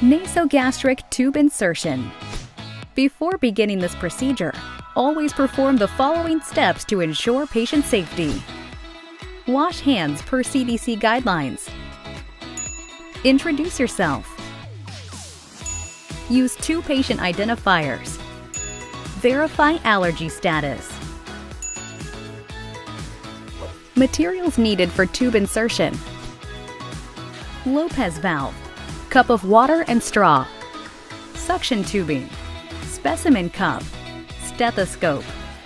Nasogastric tube insertion. Before beginning this procedure, always perform the following steps to ensure patient safety. Wash hands per CDC guidelines. Introduce yourself. Use 2 patient identifiers. Verify allergy status. Materials needed for tube insertion: Lopez valve, cup of water and straw, suction tubing, specimen cup, stethoscope,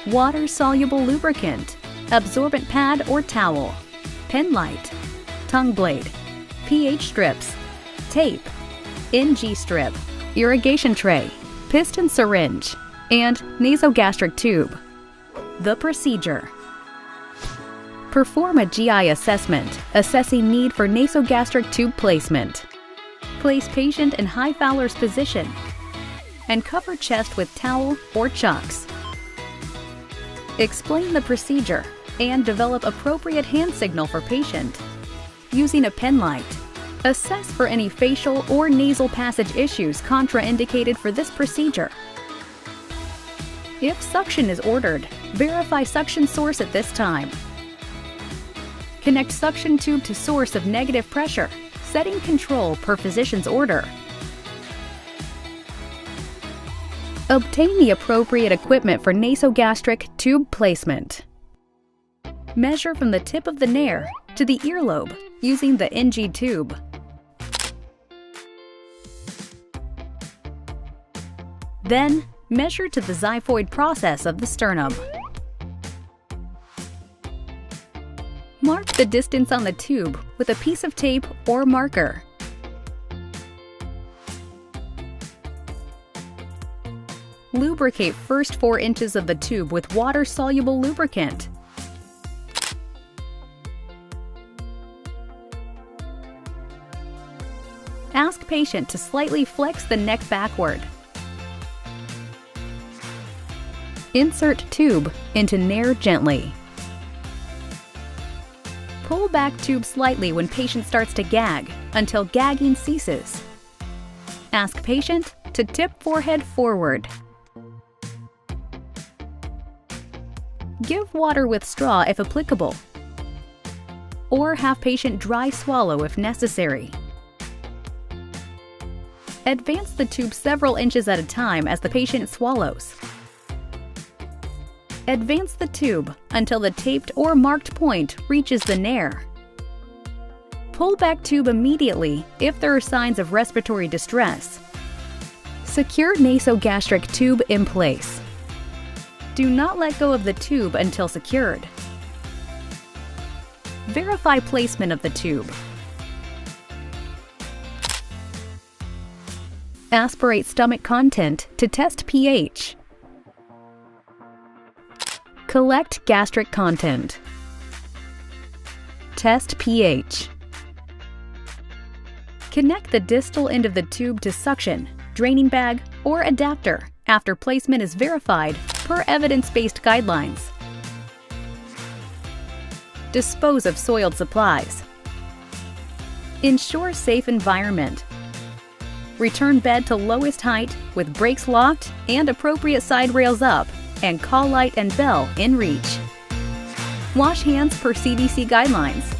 water-soluble lubricant, absorbent pad or towel, pen light, tongue blade, pH strips, tape, NG strip, irrigation tray, piston syringe, and nasogastric tube. The procedure: perform a GI assessment, assessing need for nasogastric tube placement. Place patient in high Fowler's position and cover chest with towel or chucks. Explain the procedure and develop appropriate hand signal for patient. Using a pen light, assess for any facial or nasal passage issues contraindicated for this procedure. If suction is ordered, verify suction source at this time. Connect suction tube to source of negative pressure, setting control per physician's order. Obtain the appropriate equipment for nasogastric tube placement. Measure from the tip of the nair to the earlobe using the NG tube. Then, measure to the xiphoid process of the sternum. Mark the distance on the tube with a piece of tape or marker. Lubricate first 4 inches of the tube with water-soluble lubricant. Ask patient to slightly flex the neck backward. Insert tube into nair gently. Pull back tube slightly when patient starts to gag until gagging ceases. Ask patient to tip forehead forward. Give water with straw if applicable, or have patient dry swallow if necessary. Advance the tube several inches at a time as the patient swallows. Advance the tube until the taped or marked point reaches the nair. Pull back tube immediately if there are signs of respiratory distress. Secure nasogastric tube in place. Do not let go of the tube until secured. Verify placement of the tube. Aspirate stomach content to test pH. Collect gastric content. Test pH. Connect the distal end of the tube to suction, draining bag, or adapter after placement is verified per evidence-based guidelines. Dispose of soiled supplies. Ensure safe environment. Return bed to lowest height with brakes locked and appropriate side rails up, and call light and bell in reach. Wash hands per CDC guidelines.